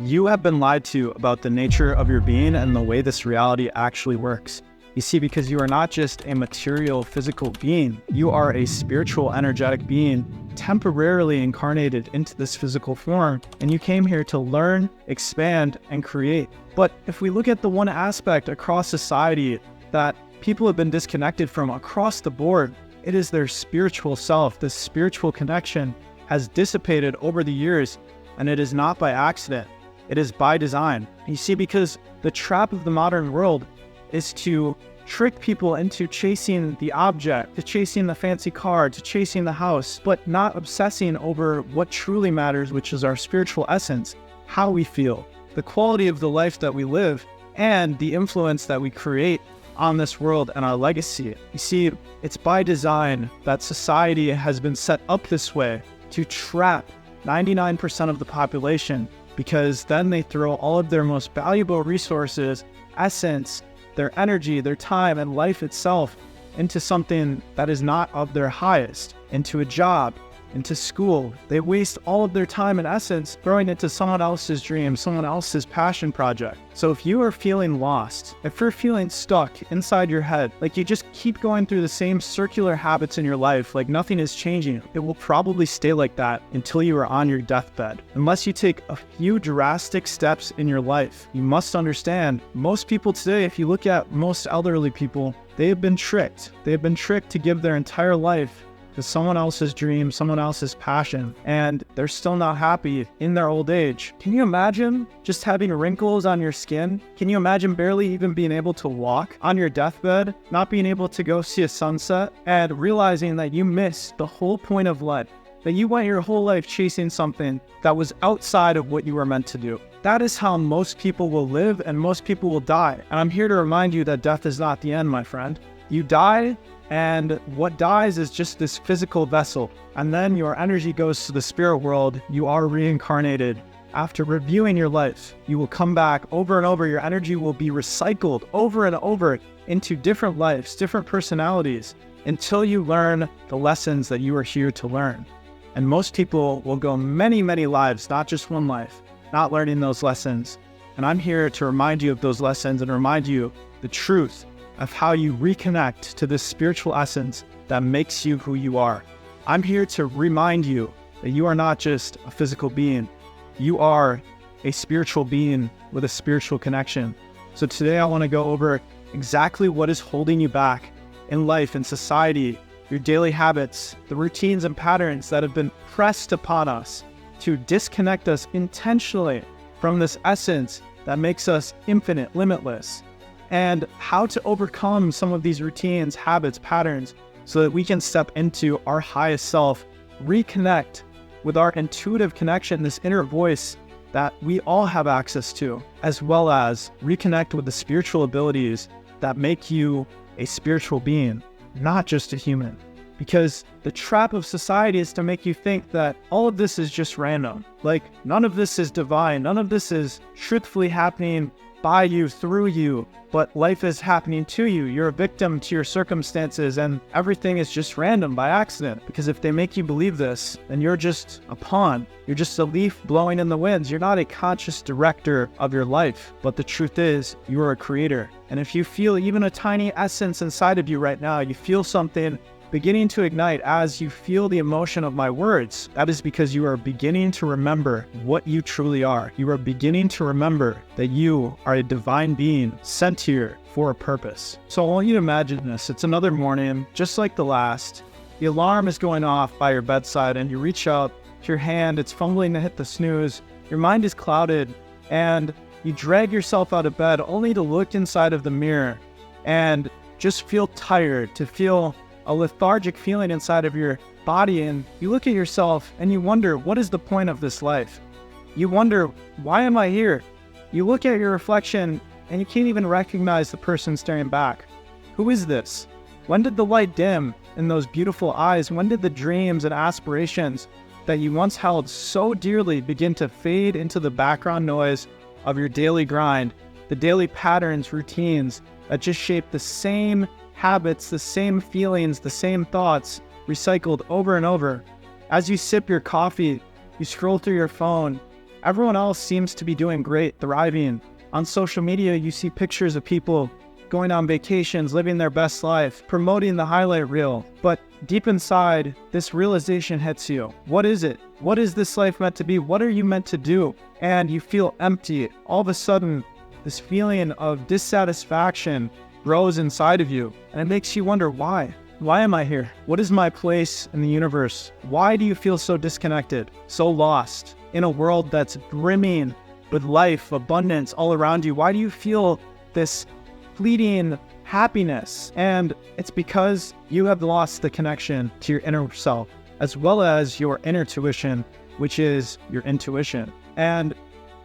You have been lied to about the nature of your being and the way this reality actually works. You see, because you are not just a material, physical being, you are a spiritual, energetic being temporarily incarnated into this physical form, and you came here to learn, expand, and create. But if we look at the one aspect across society that people have been disconnected from across the board, it is their spiritual self. This spiritual connection has dissipated over the years, and it is not by accident. It is by design. You see, because the trap of the modern world is to trick people into chasing the object, to chasing the fancy car, to chasing the house, but not obsessing over what truly matters, which is our spiritual essence, how we feel, the quality of the life that we live, and the influence that we create on this world and our legacy. You see, it's by design that society has been set up this way to trap 99% of the population, because then they throw all of their most valuable resources, essence, their energy, their time, and life itself into something that is not of their highest, into a job, into school. They waste all of their time and essence throwing it to someone else's dream, someone else's passion project. So if you are feeling lost, if you're feeling stuck inside your head, like you just keep going through the same circular habits in your life, like nothing is changing, it will probably stay like that until you are on your deathbed. Unless you take a few drastic steps in your life. You must understand, most people today, if you look at most elderly people, they have been tricked. They have been tricked to give their entire life to someone else's dream, someone else's passion, and they're still not happy in their old age. Can you imagine just having wrinkles on your skin? Can you imagine barely even being able to walk on your deathbed, not being able to go see a sunset, and realizing that you missed the whole point of life, that you went your whole life chasing something that was outside of what you were meant to do? That is how most people will live and most people will die. And I'm here to remind you that death is not the end, my friend. You die, and what dies is just this physical vessel. And then your energy goes to the spirit world. You are reincarnated. After reviewing your life, you will come back over and over. Your energy will be recycled over and over into different lives, different personalities, until you learn the lessons that you are here to learn. And most people will go many, many lives, not just one life, not learning those lessons. And I'm here to remind you of those lessons and remind you the truth of how you reconnect to this spiritual essence that makes you who you are. I'm here to remind you that you are not just a physical being. You are a spiritual being with a spiritual connection. So today I want to go over exactly what is holding you back in life, in society, your daily habits, the routines and patterns that have been pressed upon us to disconnect us intentionally from this essence that makes us infinite, limitless, and how to overcome some of these routines, habits, patterns, so that we can step into our highest self, reconnect with our intuitive connection, this inner voice that we all have access to, as well as reconnect with the spiritual abilities that make you a spiritual being, not just a human. Because the trap of society is to make you think that all of this is just random. Like, none of this is divine, none of this is truthfully happening by you, through you, but life is happening to you. You're a victim to your circumstances, and everything is just random by accident. Because if they make you believe this, then you're just a pawn. You're just a leaf blowing in the winds. You're not a conscious director of your life. But the truth is, you are a creator. And if you feel even a tiny essence inside of you right now, you feel something beginning to ignite as you feel the emotion of my words, that is because you are beginning to remember what you truly are. You are beginning to remember that you are a divine being sent here for a purpose. So I want you to imagine this. It's another morning, just like the last. The alarm is going off by your bedside, and you reach out to your hand. It's fumbling to hit the snooze. Your mind is clouded, and you drag yourself out of bed only to look inside of the mirror and just feel tired, to feel a lethargic feeling inside of your body, and you look at yourself and you wonder, what is the point of this life? You wonder, why am I here? You look at your reflection and you can't even recognize the person staring back. Who is this? When did the light dim in those beautiful eyes? When did the dreams and aspirations that you once held so dearly begin to fade into the background noise of your daily grind, the daily patterns, routines that just shape the same habits, the same feelings, the same thoughts, recycled over and over? As you sip your coffee, you scroll through your phone, Everyone else seems to be doing great, thriving. On social media, you see pictures of people going on vacations, living their best life, promoting the highlight reel. But deep inside, this realization hits you. What is it? What is this life meant to be? What are you meant to do? And you feel empty. All of a sudden, this feeling of dissatisfaction grows inside of you, and it makes you wonder, why? Why am I here? What is my place in the universe? Why do you feel so disconnected, so lost in a world that's brimming with life, abundance all around you? Why do you feel this fleeting happiness? And it's because you have lost the connection to your inner self, as well as your inner tuition, which is your intuition. And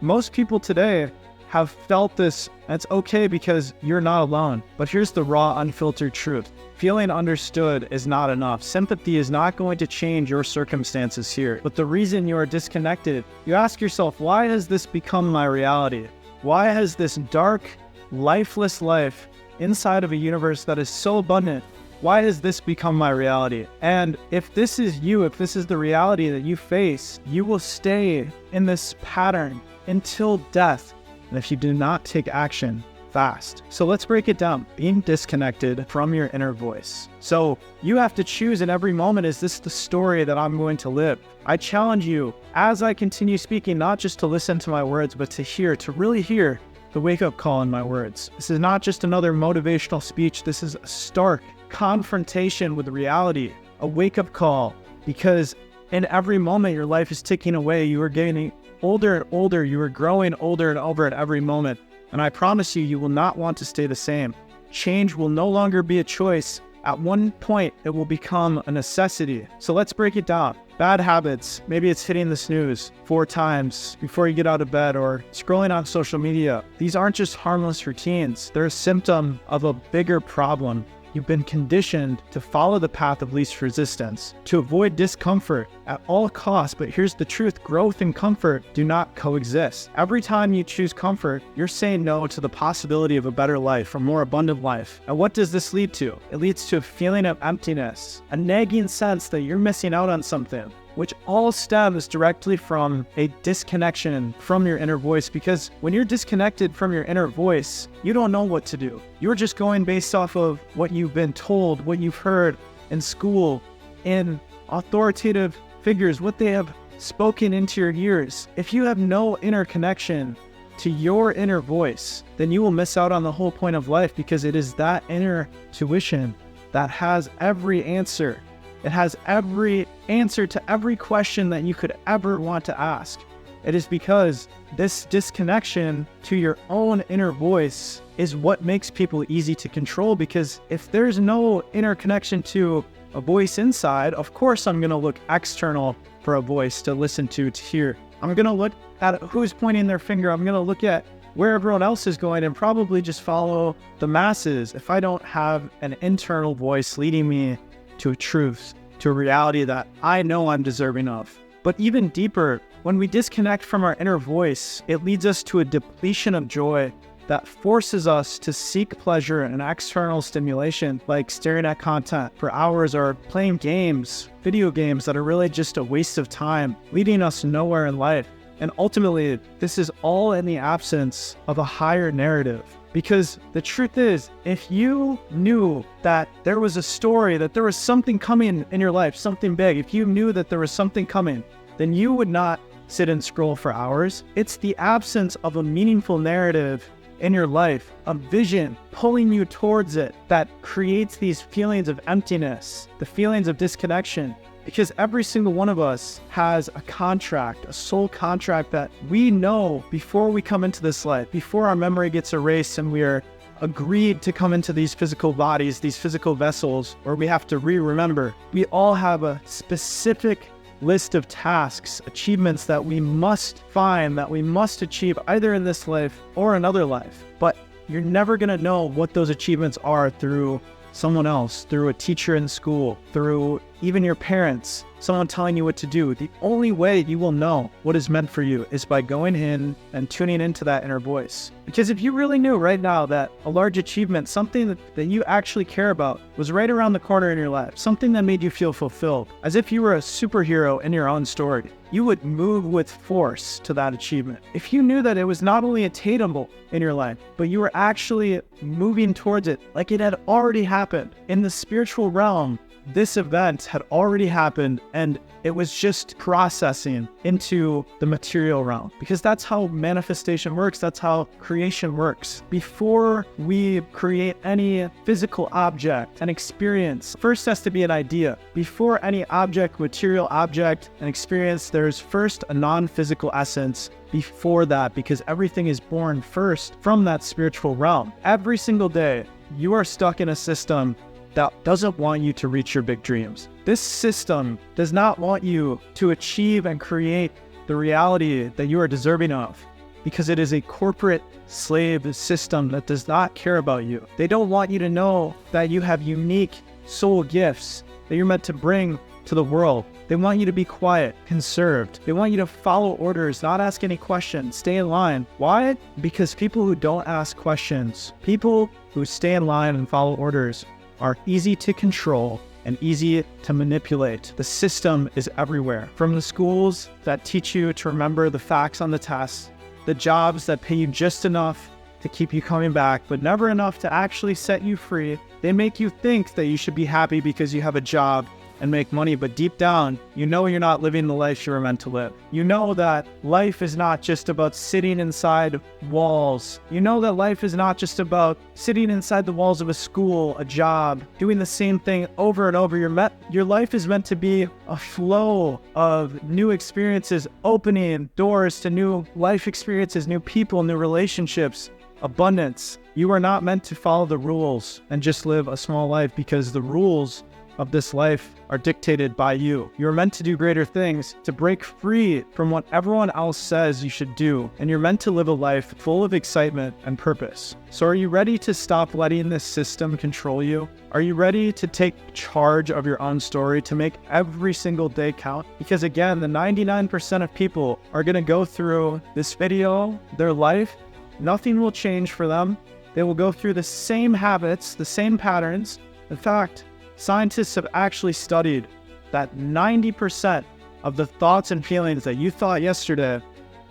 most people today have felt this, and it's okay because you're not alone. But here's the raw, unfiltered truth. Feeling understood is not enough. Sympathy is not going to change your circumstances here. But the reason you are disconnected, you ask yourself, why has this become my reality? Why has this dark, lifeless life inside of a universe that is so abundant, why has this become my reality? And if this is you, if this is the reality that you face, you will stay in this pattern until death. And if you do not take action fast. So let's break it down. Being disconnected from your inner voice. So you have to choose in every moment, is this the story that I'm going to live? I challenge you, as I continue speaking, not just to listen to my words, but to really hear the wake-up call in my words. This is not just another motivational speech. This is a stark confrontation with reality, a wake-up call, because in every moment your life is ticking away. You are getting older and older. You are growing older and older at every moment. And I promise you, you will not want to stay the same. Change will no longer be a choice. At one point, it will become a necessity. So let's break it down. Bad habits. Maybe it's hitting the snooze 4 times before you get out of bed, or scrolling on social media. These aren't just harmless routines. They're a symptom of a bigger problem. You've been conditioned to follow the path of least resistance, to avoid discomfort at all costs. But here's the truth: growth and comfort do not coexist. Every time you choose comfort, you're saying no to the possibility of a better life, a more abundant life. And what does this lead to? It leads to a feeling of emptiness, a nagging sense that you're missing out on something, which all stems directly from a disconnection from your inner voice. Because when you're disconnected from your inner voice, you don't know what to do. You're just going based off of what you've been told, what you've heard in school, in authoritative figures, what they have spoken into your ears. If you have no inner connection to your inner voice, then you will miss out on the whole point of life, because it is that inner tuition that has every answer. It has every answer to every question that you could ever want to ask. It is because this disconnection to your own inner voice is what makes people easy to control. Because if there's no inner connection to a voice inside, of course I'm going to look external for a voice to listen to hear. I'm going to look at who's pointing their finger. I'm going to look at where everyone else is going and probably just follow the masses if I don't have an internal voice leading me to a truth, to a reality that I know I'm deserving of. But even deeper, when we disconnect from our inner voice, it leads us to a depletion of joy that forces us to seek pleasure in external stimulation, like staring at content for hours or playing games, video games that are really just a waste of time, leading us nowhere in life. And ultimately, this is all in the absence of a higher narrative. Because the truth is, if you knew that there was a story, that there was something coming in your life, something big, if you knew that there was something coming, then you would not sit and scroll for hours. It's the absence of a meaningful narrative in your life, a vision pulling you towards it, that creates these feelings of emptiness, the feelings of disconnection. Because every single one of us has a contract, a soul contract that we know before we come into this life, before our memory gets erased and we are agreed to come into these physical bodies, these physical vessels, where we have to remember. We all have a specific list of tasks, achievements that we must find, that we must achieve either in this life or another life. But you're never going to know what those achievements are through someone else, through a teacher in school, through even your parents, someone telling you what to do. The only way you will know what is meant for you is by going in and tuning into that inner voice. Because if you really knew right now that a large achievement, something that you actually care about, was right around the corner in your life, something that made you feel fulfilled, as if you were a superhero in your own story, you would move with force to that achievement. If you knew that it was not only attainable in your life, but you were actually moving towards it like it had already happened. In the spiritual realm, this event had already happened and it was just processing into the material realm, because that's how manifestation works. That's how creation works. Before we create any physical object, an experience, first has to be an idea. Before any object, material object, an experience, there's first a non-physical essence before that, because everything is born first from that spiritual realm. Every single day, you are stuck in a system that doesn't want you to reach your big dreams. This system does not want you to achieve and create the reality that you are deserving of, because it is a corporate slave system that does not care about you. They don't want you to know that you have unique soul gifts that you're meant to bring to the world. They want you to be quiet, conserved. They want you to follow orders, not ask any questions, stay in line. Why? Because people who don't ask questions, people who stay in line and follow orders, are easy to control and easy to manipulate. The system is everywhere. From the schools that teach you to remember the facts on the tests, the jobs that pay you just enough to keep you coming back, but never enough to actually set you free. They make you think that you should be happy because you have a job and make money, but deep down, you know you're not living the life you were meant to live. You know that life is not just about sitting inside walls. You know that life is not just about sitting inside the walls of a school, a job, doing the same thing over and over. Your life is meant to be a flow of new experiences, opening doors to new life experiences, new people, new relationships, abundance. You are not meant to follow the rules and just live a small life, because the rules of this life are dictated by you. You're meant to do greater things, to break free from what everyone else says you should do, and you're meant to live a life full of excitement and purpose. So are you ready to stop letting this system control you? Are you ready to take charge of your own story, to make every single day count? Because again, the 99% of people are gonna go through this video, their life, nothing will change for them. They will go through the same habits, the same patterns. In fact, scientists have actually studied that 90% of the thoughts and feelings that you thought yesterday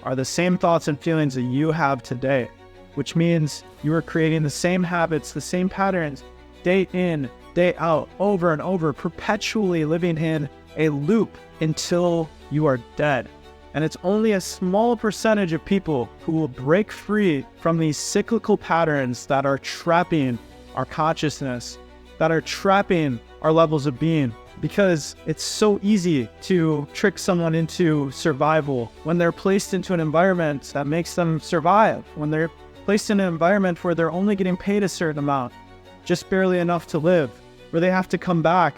are the same thoughts and feelings that you have today, which means you are creating the same habits, the same patterns, day in, day out, over and over, perpetually living in a loop until you are dead. And it's only a small percentage of people who will break free from these cyclical patterns that are trapping our consciousness, that are trapping our levels of being, because it's so easy to trick someone into survival when they're placed into an environment that makes them survive, when they're placed in an environment where they're only getting paid a certain amount, just barely enough to live, where they have to come back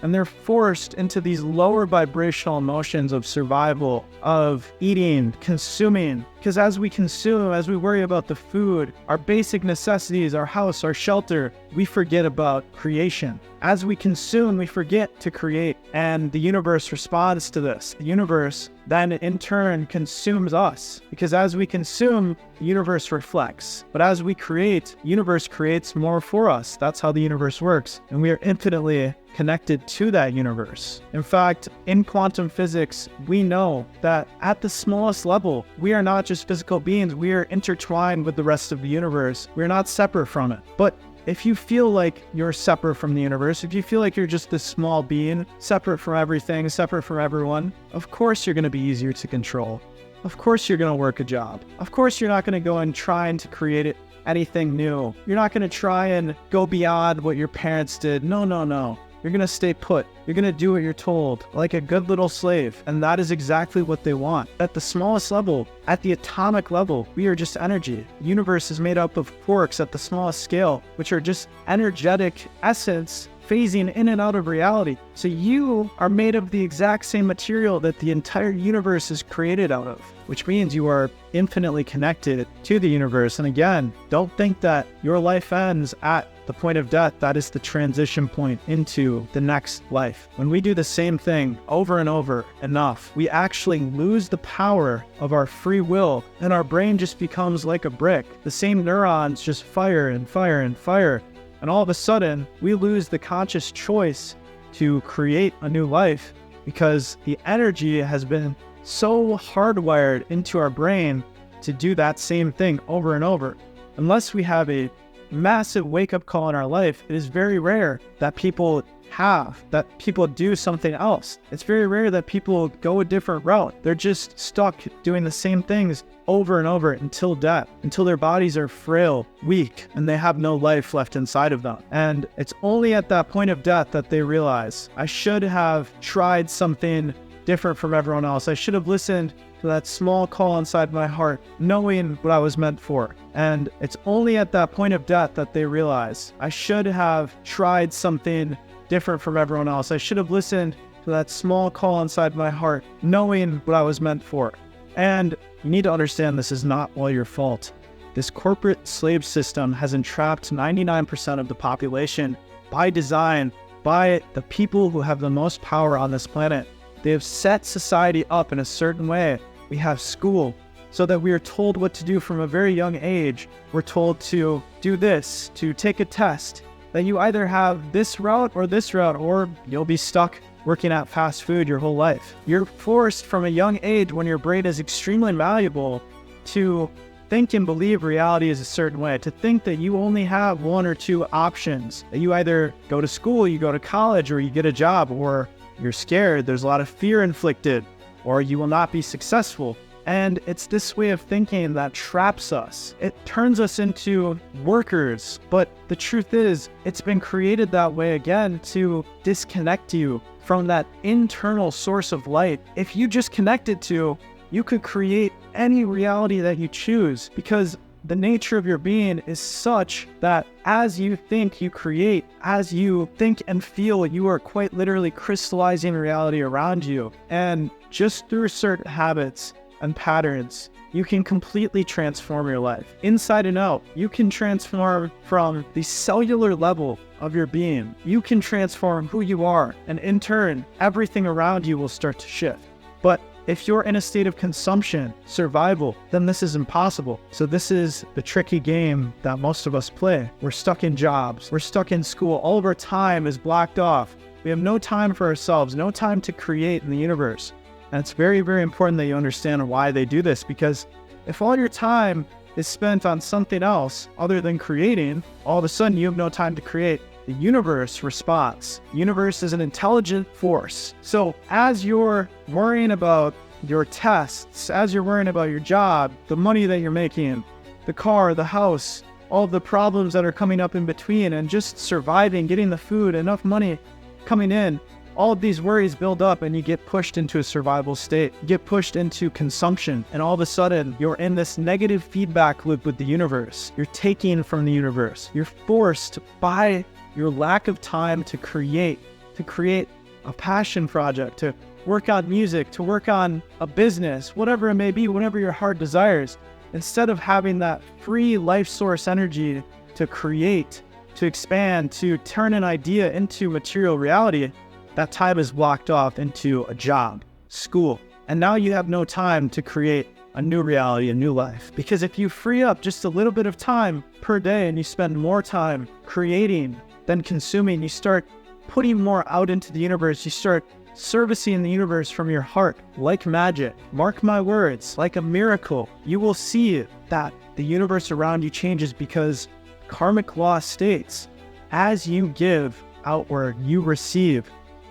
and they're forced into these lower vibrational emotions of survival, of eating, consuming. Because as we consume, as we worry about the food, our basic necessities, our house, our shelter, we forget about creation. As we consume, we forget to create. And the universe responds to this. The universe then in turn consumes us. Because as we consume, the universe reflects. But as we create, the universe creates more for us. That's how the universe works. And we are infinitely connected to that universe. In fact, in quantum physics, we know that at the smallest level, we are not just physical beings, we are intertwined with the rest of the universe. We're not separate from it. But if you feel like you're separate from the universe, if you feel like you're just this small being, separate from everything, separate from everyone, of course you're going to be easier to control. Of course you're going to work a job. Of course you're not going to go and trying to create anything new. You're not going to try and go beyond what your parents did. No. You're going to stay put. You're going to do what you're told, like a good little slave. And that is exactly what they want. At the smallest level, at the atomic level, we are just energy. The universe is made up of quarks at the smallest scale, which are just energetic essence phasing in and out of reality. So you are made of the exact same material that the entire universe is created out of, which means you are infinitely connected to the universe. And again, don't think that your life ends at the point of death. That is the transition point into the next life. When we do the same thing over and over enough, we actually lose the power of our free will, and our brain just becomes like a brick. The same neurons just fire and fire and fire. And all of a sudden, we lose the conscious choice to create a new life, because the energy has been so hardwired into our brain to do that same thing over and over. Unless we have a massive wake-up call in our life, it is very rare that people do something else. It's very rare that people go a different route. They're just stuck doing the same things over and over until death, until their bodies are frail, weak, and they have no life left inside of them. And it's only at that point of death that they realize, I should have tried something different from everyone else. I should have listened to that small call inside my heart, knowing what I was meant for. And it's only at that point of death that they realize, I should have tried something different from everyone else. I should have listened to that small call inside my heart, knowing what I was meant for. And you need to understand, this is not all your fault. This corporate slave system has entrapped 99% of the population by design, by the people who have the most power on this planet. They have set society up in a certain way. We have school so that we are told what to do from a very young age. We're told to do this, to take a test, that you either have this route, or you'll be stuck working at fast food your whole life. You're forced from a young age, when your brain is extremely malleable, to think and believe reality is a certain way, to think that you only have one or two options, that you either go to school, you go to college, or you get a job, or you're scared, there's a lot of fear inflicted, or you will not be successful. And it's this way of thinking that traps us. It turns us into workers. But the truth is, it's been created that way again to disconnect you from that internal source of light. If you just connect it to, you could create any reality that you choose, because the nature of your being is such that as you think, you create. As you think and feel, you are quite literally crystallizing reality around you. And just through certain habits and patterns, you can completely transform your life. Inside and out, you can transform from the cellular level of your being. You can transform who you are, and in turn, everything around you will start to shift. But if you're in a state of consumption, survival, then this is impossible. So this is the tricky game that most of us play. We're stuck in jobs, we're stuck in school, all of our time is blocked off. We have no time for ourselves, no time to create in the universe. And it's very, very important that you understand why they do this, because if all your time is spent on something else other than creating, all of a sudden you have no time to create. The universe responds. The universe is an intelligent force. So as you're worrying about your tests, as you're worrying about your job, the money that you're making, the car, the house, all of the problems that are coming up in between, and just surviving, getting the food, enough money coming in, all of these worries build up and you get pushed into a survival state. You get pushed into consumption, and all of a sudden you're in this negative feedback loop with the universe. You're taking from the universe. You're forced by your lack of time to create a passion project, to work on music, to work on a business, whatever it may be, whatever your heart desires. Instead of having that free life source energy to create, to expand, to turn an idea into material reality, that time is blocked off into a job, school. And now you have no time to create a new reality, a new life. Because if you free up just a little bit of time per day and you spend more time creating than consuming, you start putting more out into the universe. You start servicing the universe from your heart like magic. Mark my words, like a miracle. You will see that the universe around you changes, because karmic law states, as you give outward, you receive.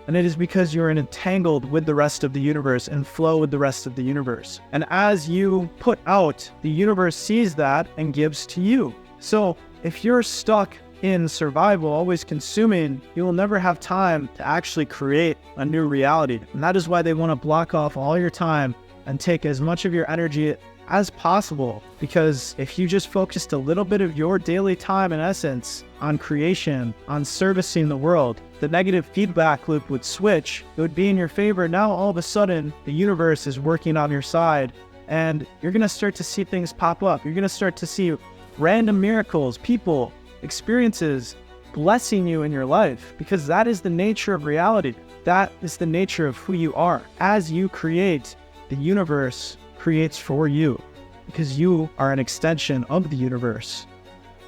And it is because you're entangled with the rest of the universe and flow with the rest of the universe. And as you put out, the universe sees that and gives to you. So if you're stuck in survival, always consuming, you will never have time to actually create a new reality. And that is why they want to block off all your time and take as much of your energy as possible. Because if you just focused a little bit of your daily time, in essence, on creation, on servicing the world, the negative feedback loop would switch. It would be in your favor. Now all of a sudden, the universe is working on your side, and you're going to start to see things pop up. You're going to start to see random miracles, people, experiences blessing you in your life, because that is the nature of reality. That is the nature of who you are. As you create, the universe creates for you, because you are an extension of the universe,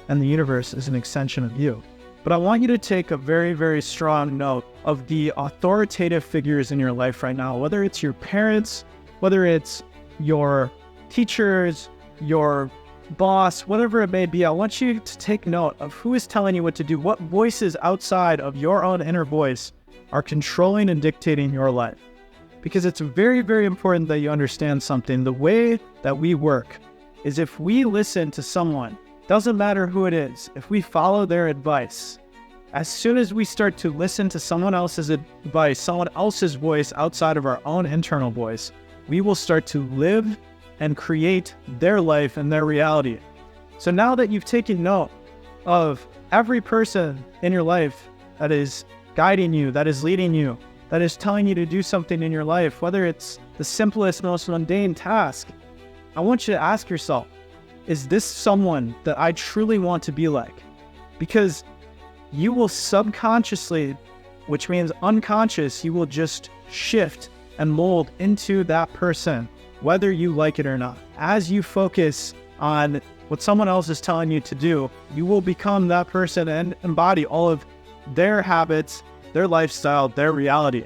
and the universe is an extension of you. But I want you to take a very, very strong note of the authoritative figures in your life right now, whether it's your parents, whether it's your teachers, your boss, whatever it may be. I want you to take note of who is telling you what to do, what voices outside of your own inner voice are controlling and dictating your life. Because it's very, very important that you understand something. The way that we work is if we listen to someone, doesn't matter who it is, if we follow their advice, as soon as we start to listen to someone else's advice, someone else's voice outside of our own internal voice, we will start to live and create their life and their reality. So now that you've taken note of every person in your life that is guiding you, that is leading you, that is telling you to do something in your life, whether it's the simplest, most mundane task, I want you to ask yourself, is this someone that I truly want to be like? Because you will subconsciously, which means unconscious, you will just shift and mold into that person, whether you like it or not. As you focus on what someone else is telling you to do, you will become that person and embody all of their habits, their lifestyle, their reality.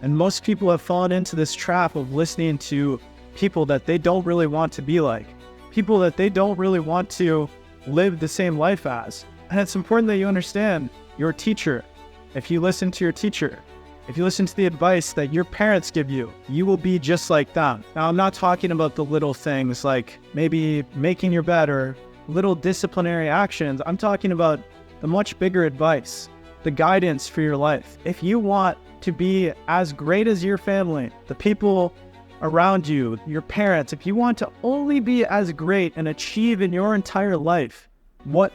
And most people have fallen into this trap of listening to people that they don't really want to be like, people that they don't really want to live the same life as. And it's important that you understand your teacher. If you listen to your teacher, if you listen to the advice that your parents give you, you will be just like them. Now, I'm not talking about the little things like maybe making your bed or little disciplinary actions. I'm talking about the much bigger advice, the guidance for your life. If you want to be as great as your family, the people around you, your parents, if you want to only be as great and achieve in your entire life what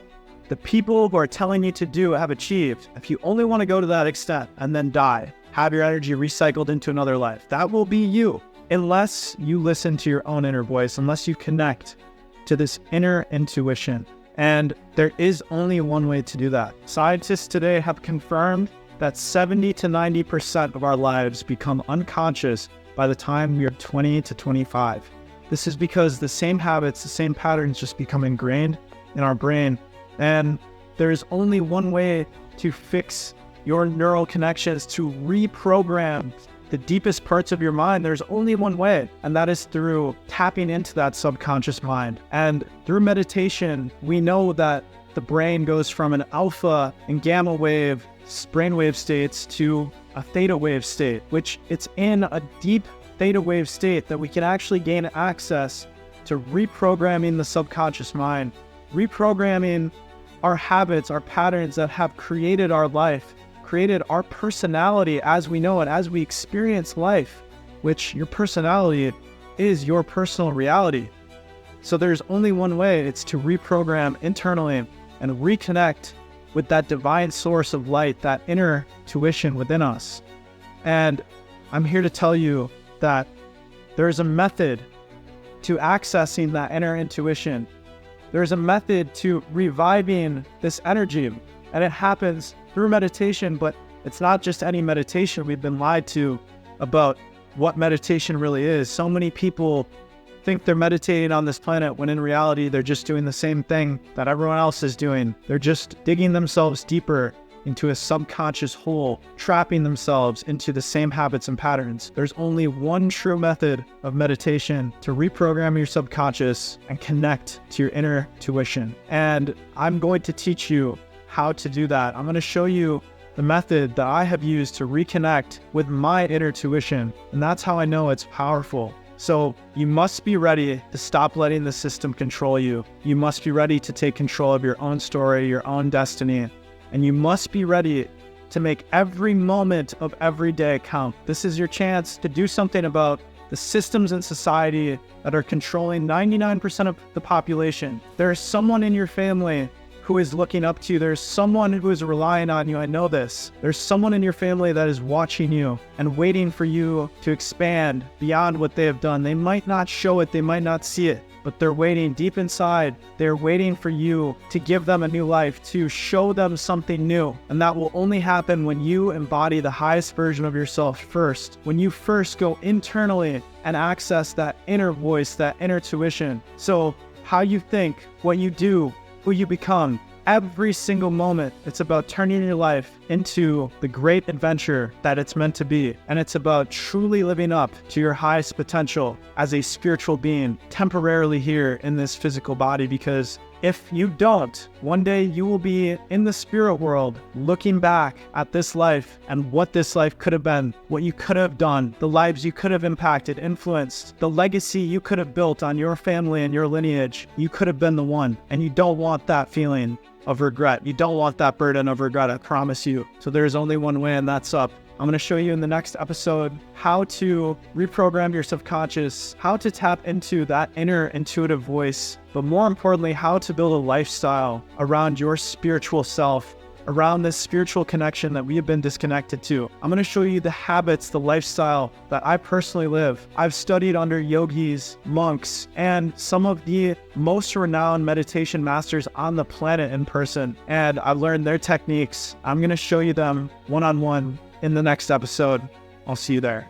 the people who are telling you to do have achieved, if you only want to go to that extent and then die, have your energy recycled into another life, that will be you. Unless you listen to your own inner voice, unless you connect to this inner intuition. And there is only one way to do that. Scientists today have confirmed that 70 to 90% of our lives become unconscious by the time we are 20 to 25. This is because the same habits, the same patterns just become ingrained in our brain. And there's only one way to fix your neural connections, to reprogram the deepest parts of your mind. There's only one way, and that is through tapping into that subconscious mind. And through meditation, we know that the brain goes from an alpha and gamma wave brainwave states to a theta wave state, which it's in a deep theta wave state that we can actually gain access to reprogramming the subconscious mind, reprogramming our habits, our patterns that have created our life, created our personality as we know it, as we experience life, which your personality is your personal reality. So there's only one way, it's to reprogram internally and reconnect with that divine source of light, that inner tuition within us. And I'm here to tell you that there's a method to accessing that inner intuition. There's a method to reviving this energy, and it happens through meditation, but it's not just any meditation. We've been lied to about what meditation really is. So many people think they're meditating on this planet when in reality, they're just doing the same thing that everyone else is doing. They're just digging themselves deeper into a subconscious hole, trapping themselves into the same habits and patterns. There's only one true method of meditation to reprogram your subconscious and connect to your inner tuition. And I'm going to teach you how to do that. I'm going to show you the method that I have used to reconnect with my inner tuition. And that's how I know it's powerful. So you must be ready to stop letting the system control you. You must be ready to take control of your own story, your own destiny. And you must be ready to make every moment of every day count. This is your chance to do something about the systems in society that are controlling 99% of the population. There is someone in your family who is looking up to you. There's someone who is relying on you. I know this. There's someone in your family that is watching you and waiting for you to expand beyond what they have done. They might not show it. They might not see it, but they're waiting deep inside. They're waiting for you to give them a new life, to show them something new. And that will only happen when you embody the highest version of yourself first. When you first go internally and access that inner voice, that inner tuition. So how you think, what you do, who you become, every single moment. It's about turning your life into the great adventure that it's meant to be. And it's about truly living up to your highest potential as a spiritual being temporarily here in this physical body, because if you don't, one day you will be in the spirit world looking back at this life and what this life could have been, what you could have done, the lives you could have impacted, influenced, the legacy you could have built on your family and your lineage. You could have been the one, and you don't want that feeling of regret. You don't want that burden of regret, I promise you. So there's only one way, and that's up. I'm going to show you in the next episode how to reprogram your subconscious, how to tap into that inner intuitive voice, but more importantly, how to build a lifestyle around your spiritual self, around this spiritual connection that we have been disconnected to. I'm going to show you the habits, the lifestyle that I personally live. I've studied under yogis, monks, and some of the most renowned meditation masters on the planet in person, and I've learned their techniques. I'm going to show you them one-on-one in the next episode. I'll see you there.